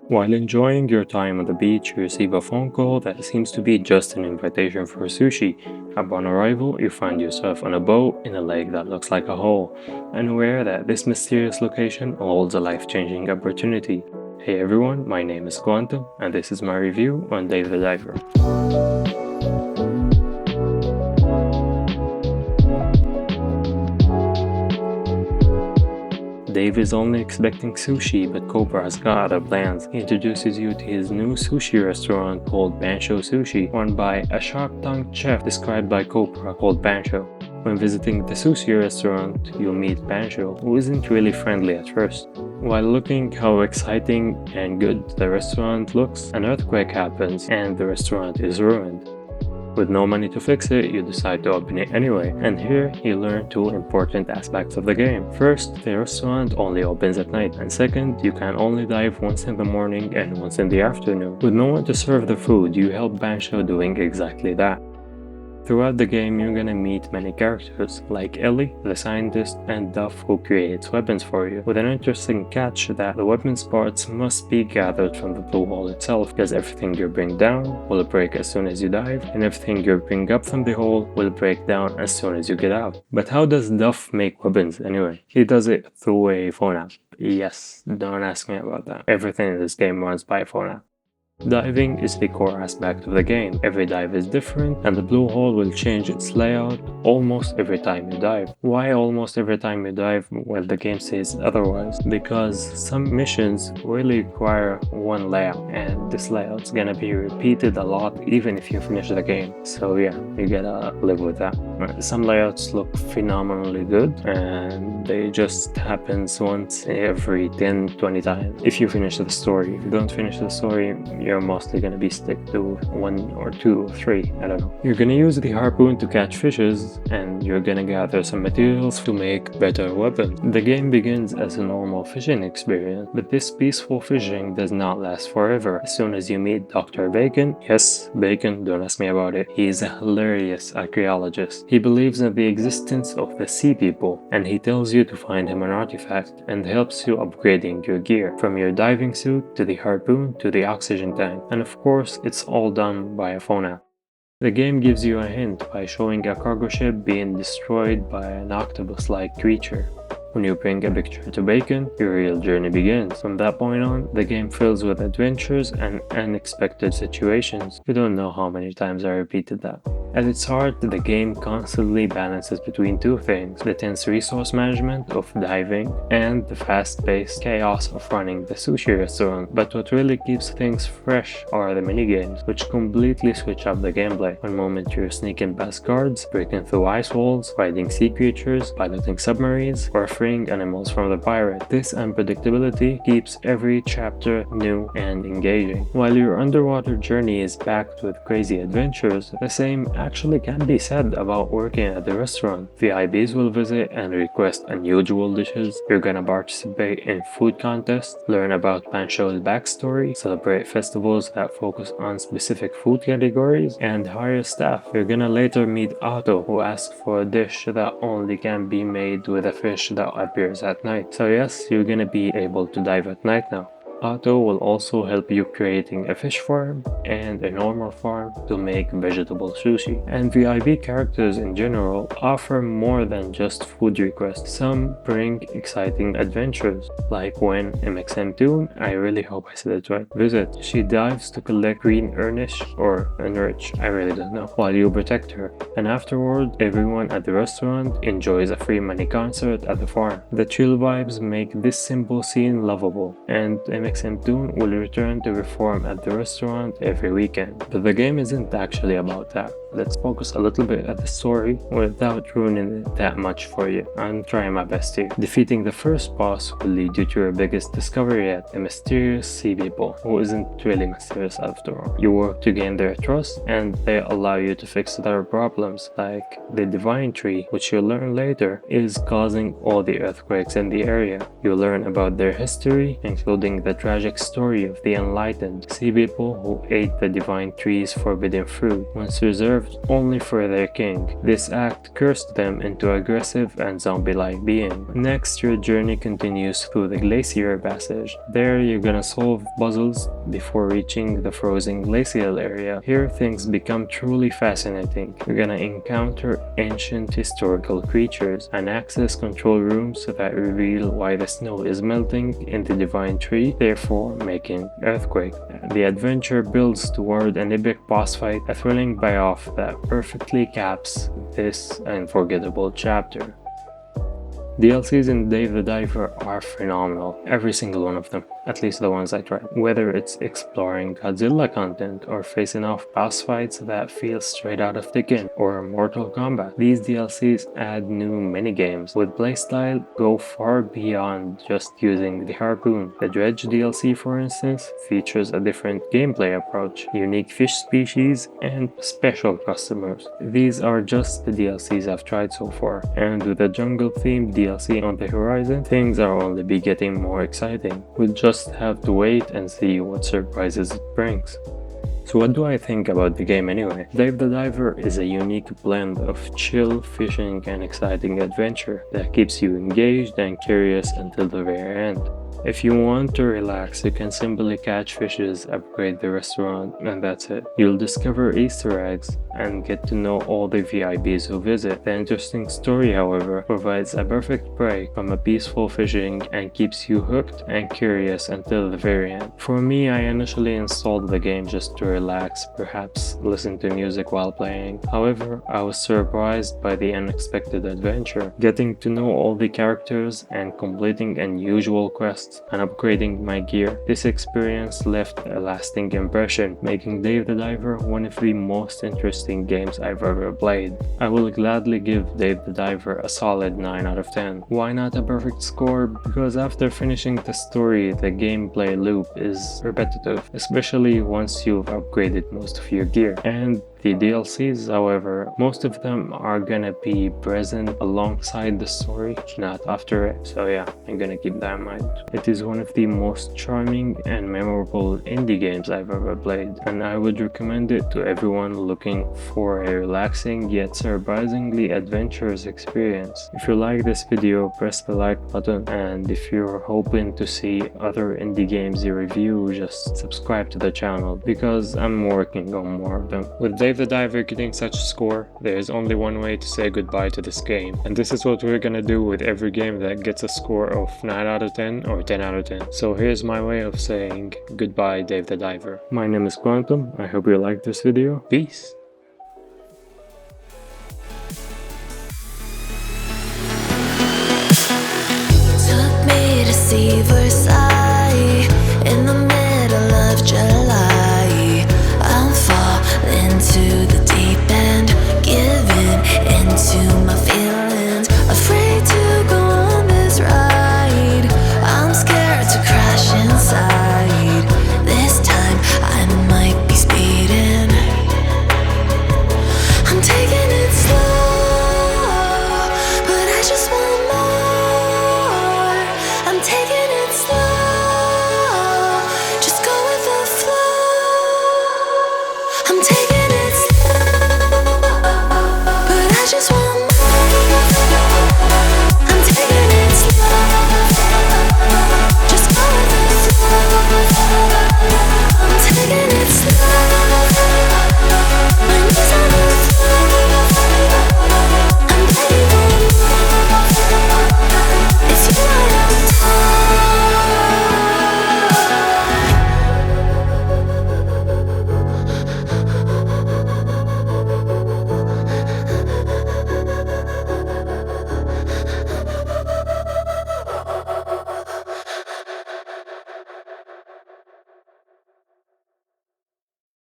While enjoying your time on the beach, you receive a phone call that seems to be just an invitation for sushi. Upon arrival, you find yourself on a boat in a lake that looks like a hole, unaware that this mysterious location holds a life-changing opportunity. Hey everyone, my name is Quantum, and this is my review on Dave the Diver. Dave is only expecting sushi, but Cobra has got other plans. He introduces you to his new sushi restaurant called Bancho Sushi, run by a sharp-tongued chef described by Cobra called Bancho. When visiting the sushi restaurant, you'll meet Bancho, who isn't really friendly at first. While looking how exciting and good the restaurant looks, an earthquake happens and the restaurant is ruined. With no money to fix it, you decide to open it anyway, and here you learn two important aspects of the game. First, the restaurant only opens at night, and second, you can only dive once in the morning and once in the afternoon. With no one to serve the food, you help Bancho doing exactly that. Throughout the game, you're gonna meet many characters, like Ellie, the scientist, and Duff, who creates weapons for you, with an interesting catch that the weapons parts must be gathered from the blue hole itself, because everything you bring down will break as soon as you dive, and everything you bring up from the hole will break down as soon as you get out. But how does Duff make weapons anyway? He does it through a phone app. Yes, don't ask me about that. Everything in this game runs by a phone app. Diving is the core aspect of the game. Every dive is different, and the blue hole will change its layout almost every time you dive. Why almost every time you dive? Well, the game says otherwise, because some missions really require one layout, and this layout's gonna be repeated a lot even if you finish the game. So yeah, you gotta live with that. Some layouts look phenomenally good, and they just happens once every 10-20 times if you finish the story. If you don't finish the story, you're mostly gonna be stick to 1 or 2 or 3, I don't know. You're gonna use the harpoon to catch fishes, and you're gonna gather some materials to make better weapons. The game begins as a normal fishing experience, but this peaceful fishing does not last forever. As soon as you meet Dr. Bacon, yes, Bacon, don't ask me about it, he is a hilarious archaeologist. He believes in the existence of the sea people, and he tells you to find him an artifact, and helps you upgrading your gear, from your diving suit to the harpoon to the oxygen tank, and of course it's all done by a phone app. The game gives you a hint by showing a cargo ship being destroyed by an octopus-like creature. When you bring a picture to Bacon, your real journey begins. From that point on, the game fills with adventures and unexpected situations. You don't know how many times I repeated that. At its heart, the game constantly balances between two things: the tense resource management of diving and the fast-paced chaos of running the sushi restaurant. But what really keeps things fresh are the minigames, which completely switch up the gameplay. One moment you're sneaking past guards, breaking through ice walls, fighting sea creatures, piloting submarines, or freeing animals from the pirate. This unpredictability keeps every chapter new and engaging. While your underwater journey is packed with crazy adventures, the same actually can be said about working at the restaurant. VIPs will visit and request unusual dishes. You're gonna participate in food contests, learn about Pancho's backstory, celebrate festivals that focus on specific food categories, and hire staff. You're gonna later meet Otto, who asks for a dish that only can be made with a fish that appears at night. So yes, you're gonna be able to dive at night now. Otto will also help you creating a fish farm and a normal farm to make vegetable sushi. And VIP characters in general offer more than just food requests. Some bring exciting adventures, like when MXM2, I really hope I said it right, visit. She dives to collect green earnish or enrich, I really don't know, while you protect her. And afterward, everyone at the restaurant enjoys a free money concert at the farm. The chill vibes make this simple scene lovable, and MXM2 will return to perform at the restaurant every weekend. But the game isn't actually about that. Let's focus a little bit at the story without ruining it that much for you. I'm trying my best here. Defeating the first boss will lead you to your biggest discovery yet, the mysterious sea people, who isn't really mysterious after all. You work to gain their trust, and they allow you to fix their problems, like the divine tree, which you'll learn later is causing all the earthquakes in the area. You learn about their history, including the tragic story of the enlightened, sea people who ate the divine tree's forbidden fruit, once reserved only for their king. This act cursed them into aggressive and zombie-like being. Next, your journey continues through the Glacier Passage. There, you're gonna solve puzzles before reaching the frozen glacial area. Here, things become truly fascinating. You're gonna encounter ancient historical creatures and access control rooms that reveal why the snow is melting in the divine tree, therefore making earthquake. The adventure builds toward an epic boss fight, a thrilling payoff that perfectly caps this unforgettable chapter. DLCs in Dave the Diver are phenomenal, every single one of them, at least the ones I tried. Whether it's exploring Godzilla content or facing off boss fights that feel straight out of Tekken or Mortal Kombat, these DLCs add new minigames with playstyle go far beyond just using the harpoon. The Dredge DLC, for instance, features a different gameplay approach, unique fish species, and special customers. These are just the DLCs I've tried so far, and with the jungle-themed DLC on the horizon, things are only be getting more exciting. We'll just have to wait and see what surprises it brings. So what do I think about the game anyway? Dave the Diver is a unique blend of chill fishing and exciting adventure that keeps you engaged and curious until the very end. If you want to relax, you can simply catch fishes, upgrade the restaurant, and that's it. You'll discover Easter eggs and get to know all the VIPs who visit. The interesting story, however, provides a perfect break from a peaceful fishing and keeps you hooked and curious until the very end. For me, I initially installed the game just to relax, perhaps listen to music while playing. However, I was surprised by the unexpected adventure, getting to know all the characters and completing unusual quests and upgrading my gear. This experience left a lasting impression, making Dave the Diver one of the most interesting games I've ever played. I will gladly give Dave the Diver a solid 9 out of 10. Why not a perfect score? Because after finishing the story, the gameplay loop is repetitive, especially once you've upgraded most of your gear. And the DLCs, however, most of them are gonna be present alongside the story, not after it. So yeah, I'm gonna keep that in mind. It is one of the most charming and memorable indie games I've ever played, and I would recommend it to everyone looking for a relaxing yet surprisingly adventurous experience. If you like this video, press the like button, and if you're hoping to see other indie games I review, just subscribe to the channel because I'm working on more of them. With Dave the Diver getting such a score, there is only one way to say goodbye to this game, and this is what we're gonna do with every game that gets a score of 9 out of 10 or 10 out of 10. So here's my way of saying goodbye, Dave the Diver. My name is Quantum, I hope you liked this video. Peace! Took me to see Versailles.